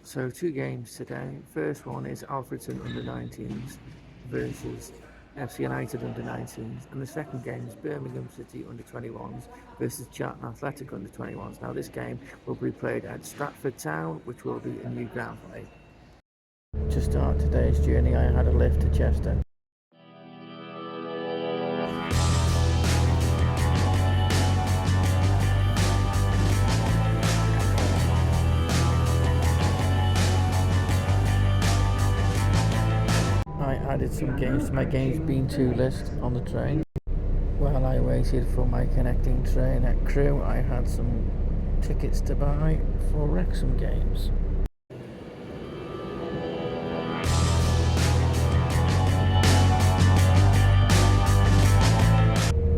So 2 games today. First one is Alfredton under-19s versus FC United under-19s, and the second game is Birmingham City under-21s versus Charlton Athletic under-21s. Now this game will be played at Stratford Town, which will be a new ground for me. To start today's journey, I had a lift to Chester. I added some games to my games been to list on the train. While I waited for my connecting train at Crewe, I had some tickets to buy for Wrexham games.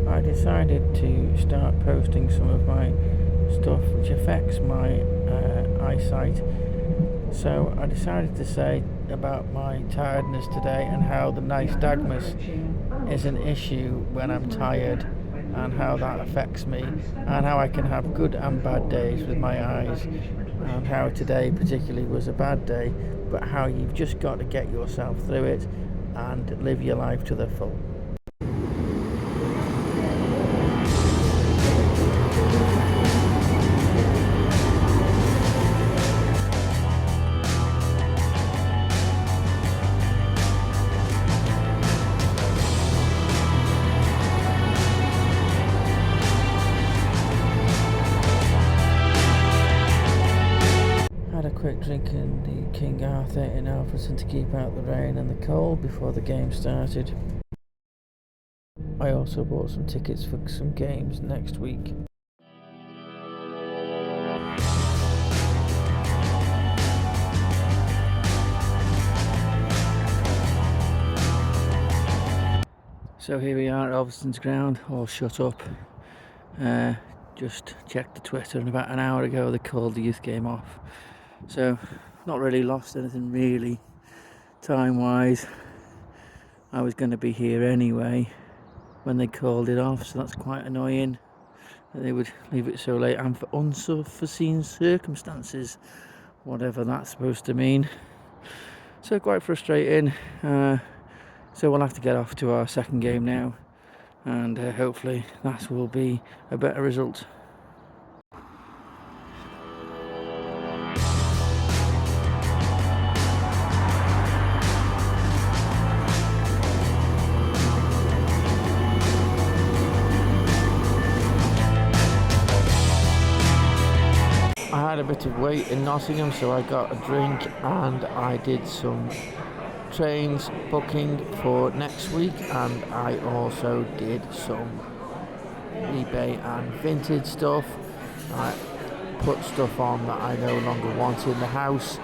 I decided to start posting some of my stuff which affects my eyesight. So I decided to say about my tiredness today and how the nystagmus is an issue when I'm tired, and how that affects me, and how I can have good and bad days with my eyes, and how today particularly was a bad day, but how you've just got to get yourself through it and live your life to the full. Quick drink in the King Arthur in Alfredton to keep out the rain and the cold before the game started. I also bought some tickets for some games next week. So here we are at Alfredton's ground, all shut up. Just checked the Twitter, and about an hour ago they called the youth game off. So, not really lost anything really, time-wise. I was going to be here anyway when they called it off, so that's quite annoying that they would leave it so late, and for unforeseen circumstances, whatever that's supposed to mean. So quite frustrating. So we'll have to get off to our second game now, and hopefully that will be a better result. I had a bit of wait in Nottingham, so I got a drink and I did some trains booking for next week, and I also did some eBay and vintage stuff. I put stuff on that I no longer want in the house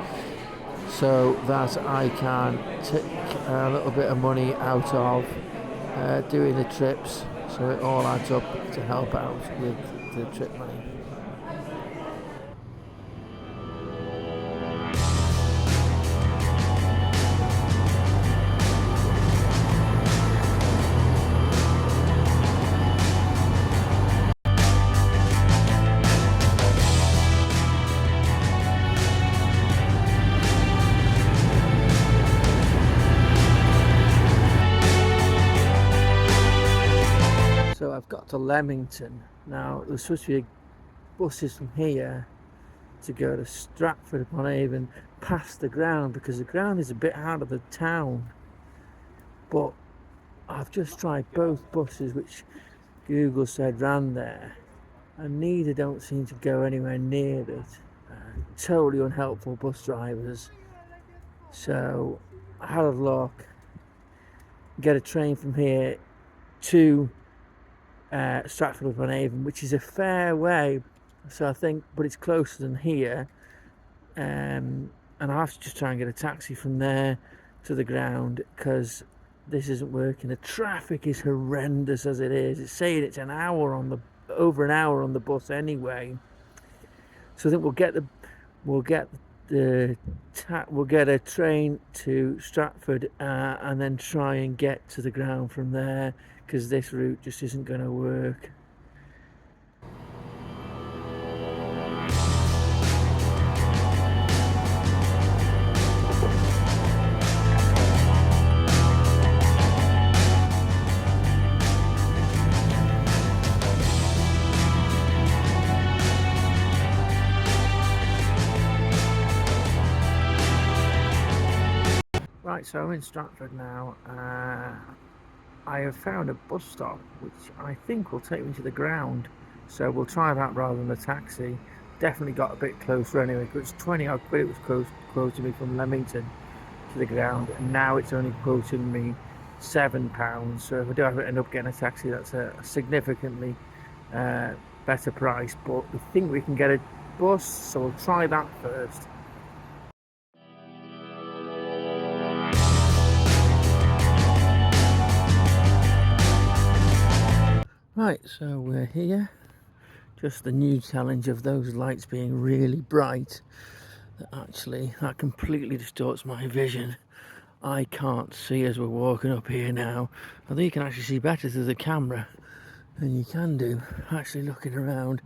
so that I can take a little bit of money out of doing the trips, so it all adds up to help out with the trip money. So I've got to Leamington. Now there's supposed to be buses from here to go to Stratford upon Avon past the ground, because the ground is a bit out of the town. But I've just tried both buses which Google said ran there, and neither don't seem to go anywhere near it. Totally unhelpful bus drivers. So I had a look, get a train from here to Stratford upon Avon, which is a fair way, so I think, but it's closer than here, and I'll have to just try and get a taxi from there to the ground, because this isn't working. The traffic is horrendous as it is. It's saying it's over an hour on the bus anyway, so I think we'll get a train to Stratford and then try and get to the ground from there, because this route just isn't going to work. Right, so I'm in Stratford now. I have found a bus stop which I think will take me to the ground, so we'll try that rather than the taxi. Definitely got a bit closer anyway, because it's 20 odd quid it was quoting me from Leamington to the ground, and now it's only quoting me £7. So if I do end up getting a taxi, that's a significantly better price, but we think we can get a bus, so we'll try that first. Right, so we're here. Just the new challenge of those lights being really bright, that completely distorts my vision. I can't see as we're walking up here now. I think you can actually see better through the camera than you can do actually looking around.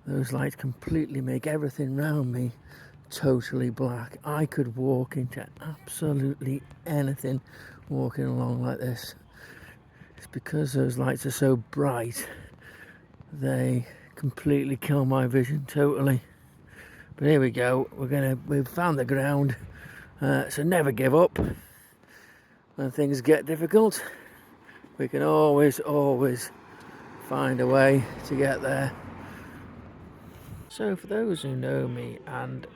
Those lights completely make everything around me totally black. I could walk into absolutely anything walking along like this. It's because those lights are so bright, they completely kill my vision totally. But here we go, we've found the ground, so never give up. When things get difficult, we can always find a way to get there. So for those who know me, and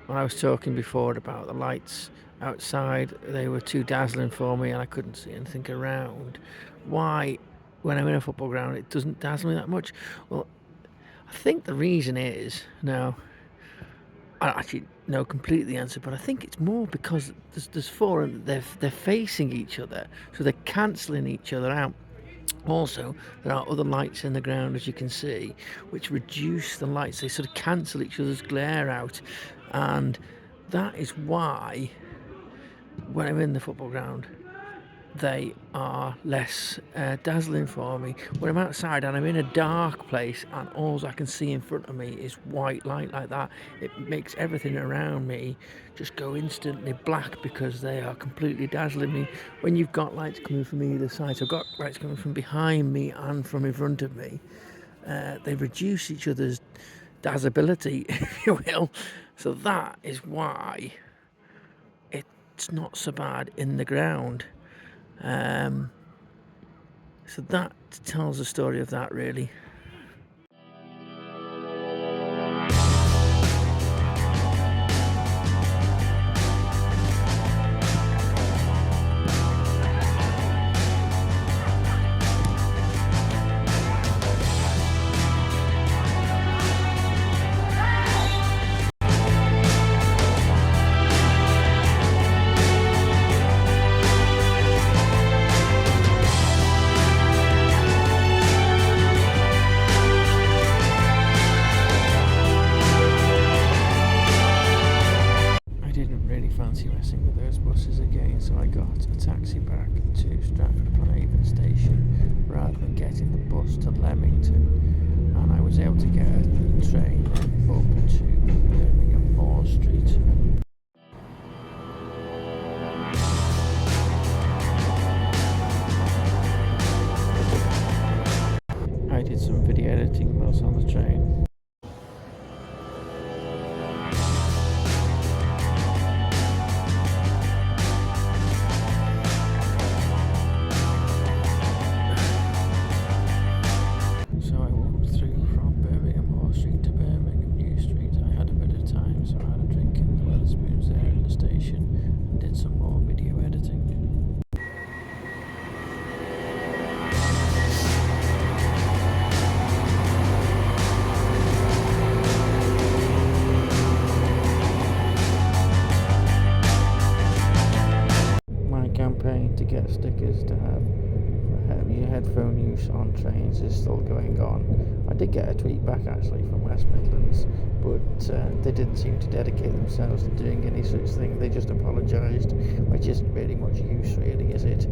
when I was talking before about the lights outside, they were too dazzling for me and I couldn't see anything around. Why, when I'm in a football ground, it doesn't dazzle me that much? Well, I think the reason is, now, I don't actually know completely the answer, but I think it's more because there's four and they're facing each other, so they're cancelling each other out. Also, there are other lights in the ground, as you can see, which reduce the lights. They sort of cancel each other's glare out, and that is why when I'm in the football ground, they are less dazzling for me. When I'm outside and I'm in a dark place and all I can see in front of me is white light like that, it makes everything around me just go instantly black because they are completely dazzling me. When you've got lights coming from either side, so I've got lights coming from behind me and from in front of me, they reduce each other's dazzability, if you will. So that is why it's not so bad in the ground. So that tells the story of that, really. Fancy messing with those buses again, so I got a taxi back to Stratford-upon-Avon station rather than getting the bus to Leamington, and I was able to get a train up to Birmingham Moor Street. I did some video editing whilst on the train. To get stickers to have for your headphone use on trains is still going on. I did get a tweet back actually from West Midlands, but they didn't seem to dedicate themselves to doing any such thing. They just apologised, which isn't really much use, really, is it?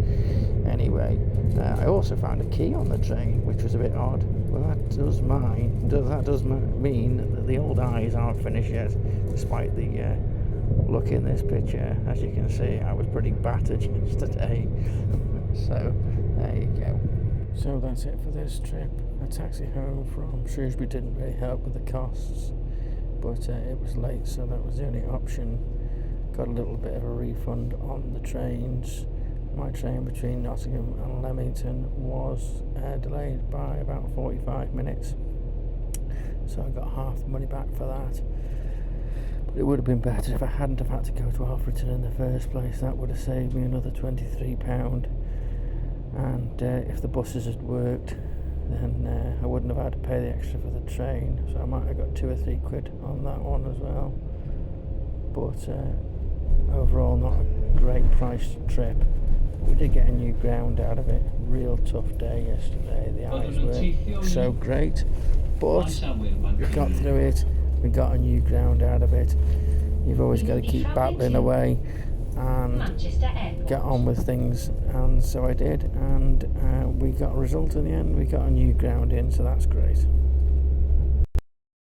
Anyway, I also found a key on the train, which was a bit odd. Well, that does mean that the old eyes aren't finished yet, despite the look in this picture. As you can see, I was pretty battered yesterday. So there you go. So that's it for this trip. A taxi home from Shrewsbury didn't really help with the costs, but it was late, so that was the only option. got a little bit of a refund on the trains. My train between Nottingham and Leamington was delayed by about 45 minutes, so I got half the money back for that. But it would have been better if I hadn't have had to go to Alfreton in the first place. That would have saved me another £23, and if the buses had worked, then I wouldn't have had to pay the extra for the train, so I might have got £2 or £3 on that one as well. But overall, not a great price trip. We did get a new ground out of it. Real tough day yesterday. The eyes weren't so great, but we got through it. We got a new ground out of it. You've always got to keep battling away and get on with things, and so I did, and we got a result in the end. We got a new ground in, so that's great.